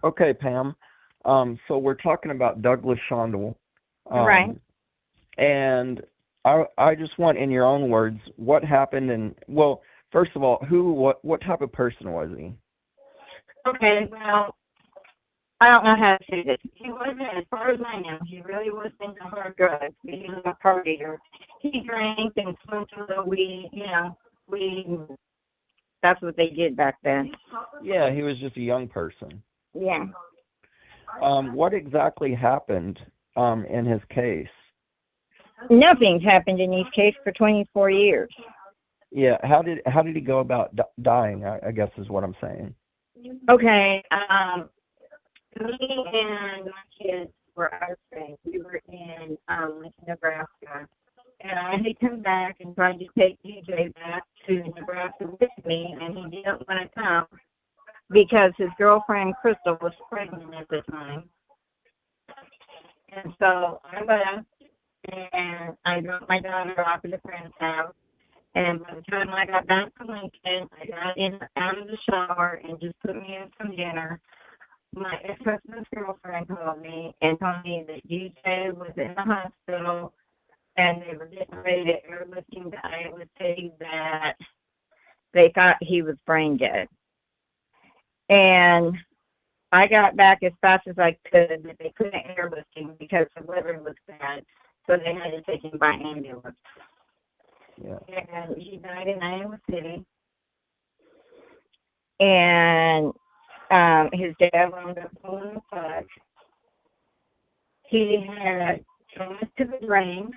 Okay, Pam. So we're talking about Douglas Shondel. Right. Um, and I just want, in your own words, what happened and, well, first of all, what type of person was he? Okay, well, I don't know how to say this. He wasn't, as far as I know, he really wasn't into hard drugs. He was a partier. He drank and smoked a little weed, weed. That's what they did back then. Yeah, he was just a young person. Yeah. What exactly happened in his case? Nothing's happened in his case for 24 years. Yeah, how did he go about dying? I guess is what I'm saying. Okay, me and my kids were our friends. We were in Nebraska. And I had come back and tried to take DJ back to Nebraska with me, and he didn't want to come because his girlfriend, Crystal, was pregnant at the time. And so I left, and I dropped my daughter off at a friend's house. And by the time I got back to Lincoln, I got out of the shower and just put me in some dinner. My ex-husband's girlfriend called me and told me that DJ was in the hospital and they were getting ready to airlift him to Iowa City, that they thought he was brain dead. And I got back as fast as I could, but they couldn't airlift him because the weather was bad, so they had to take him by ambulance. Yeah. And he died in Iowa City. And his dad wound up pulling the plug. He had trauma to the brain,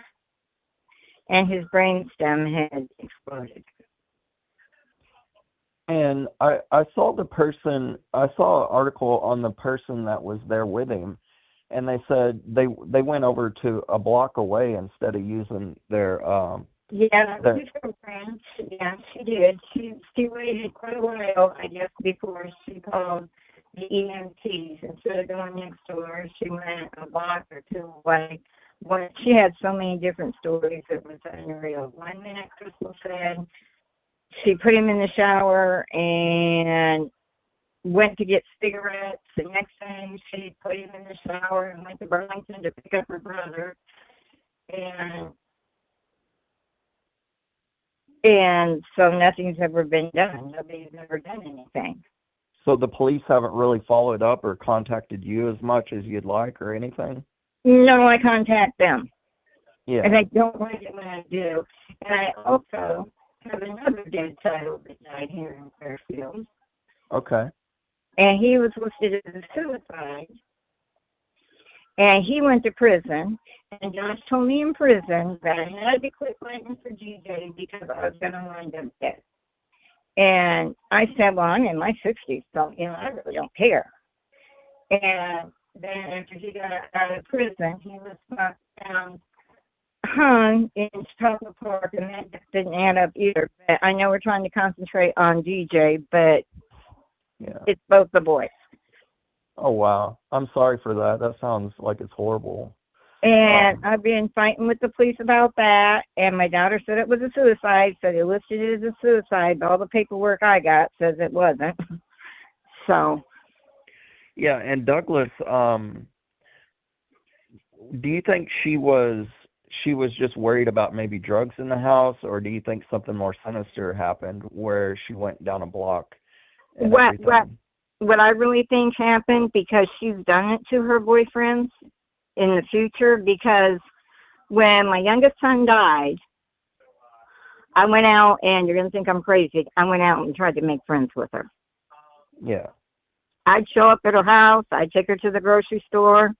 and his brainstem had exploded. And I saw an article on the person that was there with him, and they said they went over to a block away instead of using their Yeah, that was her friend. Yeah, she did. She waited quite a while, I guess, before she called the EMTs. Instead of going next door, she went a block or two away. She had so many different stories, it was unreal. 1 minute, Crystal said she put him in the shower and went to get cigarettes. The next thing, she put him in the shower and went to Burlington to pick up her brother. And so nothing's ever been done. Nobody's ever done anything. So the police haven't really followed up or contacted you as much as you'd like or anything? No, I contact them. Yeah. And I don't like it when I do. And I also have another dead child that died here in Fairfield. Okay. And he was listed as a suicide. And he went to prison. And Josh told me in prison that I had to quit fighting for DJ because I was going to wind up dead. And I said, well, I'm in my 60s, so, I really don't care. And then after he got out of prison, he was found hung in Chicago Park, and that just didn't add up either. But I know we're trying to concentrate on DJ, but yeah, it's both the boys. Oh, wow. I'm sorry for that. That sounds like it's horrible. And I've been fighting with the police about that, and my daughter said it was a suicide, so they listed it as a suicide, but all the paperwork I got says it wasn't. So. Yeah, and Douglas, do you think she was just worried about maybe drugs in the house, or do you think something more sinister happened where she went down a block and everything? What I really think happened, because she's done it to her boyfriends in the future, because when my youngest son died, I went out, and you're going to think I'm crazy, I went out and tried to make friends with her. Yeah. I'd show up at her house, I'd take her to the grocery store.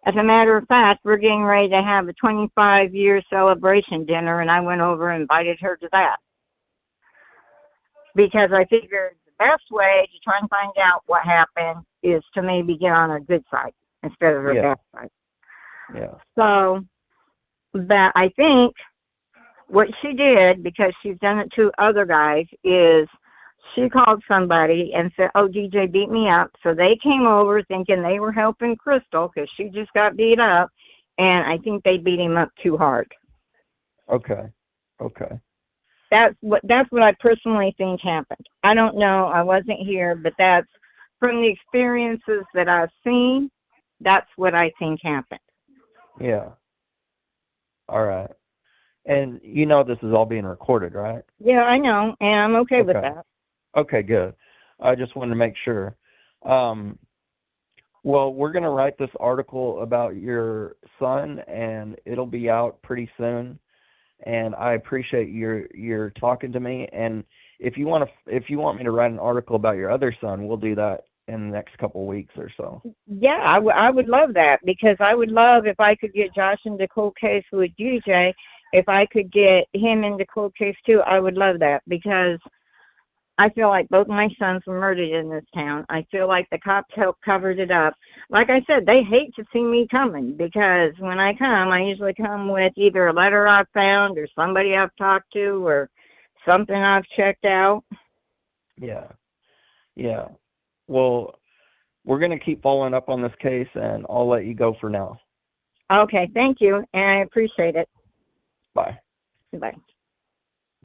As a matter of fact, we're getting ready to have a 25-year celebration dinner, and I went over and invited her to that. Because I figured the best way to try and find out what happened is to maybe get on her good side instead of her bad side. Yeah. So, but I think what she did, because she's done it to other guys, is she called somebody and said, oh, DJ beat me up. So they came over thinking they were helping Crystal because she just got beat up, and I think they beat him up too hard. Okay. That's what I personally think happened. I don't know. I wasn't here, but that's from the experiences that I've seen, that's what I think happened. Yeah. All right. And you know this is all being recorded, right? Yeah, I know, and I'm okay with that. Okay, good. I just wanted to make sure. Well, we're going to write this article about your son, and it'll be out pretty soon. And I appreciate your talking to me. And if you want me to write an article about your other son, we'll do that in the next couple of weeks or so. Yeah, I would love that, because I would love if I could get Josh into cold case with DJ. If I could get him into cold case too, I would love that, because I feel like both my sons were murdered in this town. I feel like the cops helped covered it up. Like I said, they hate to see me coming, because when I come, I usually come with either a letter I've found or somebody I've talked to or something I've checked out. Yeah. Yeah. Well, we're going to keep following up on this case, and I'll let you go for now. Okay, thank you, and I appreciate it. Bye. Bye.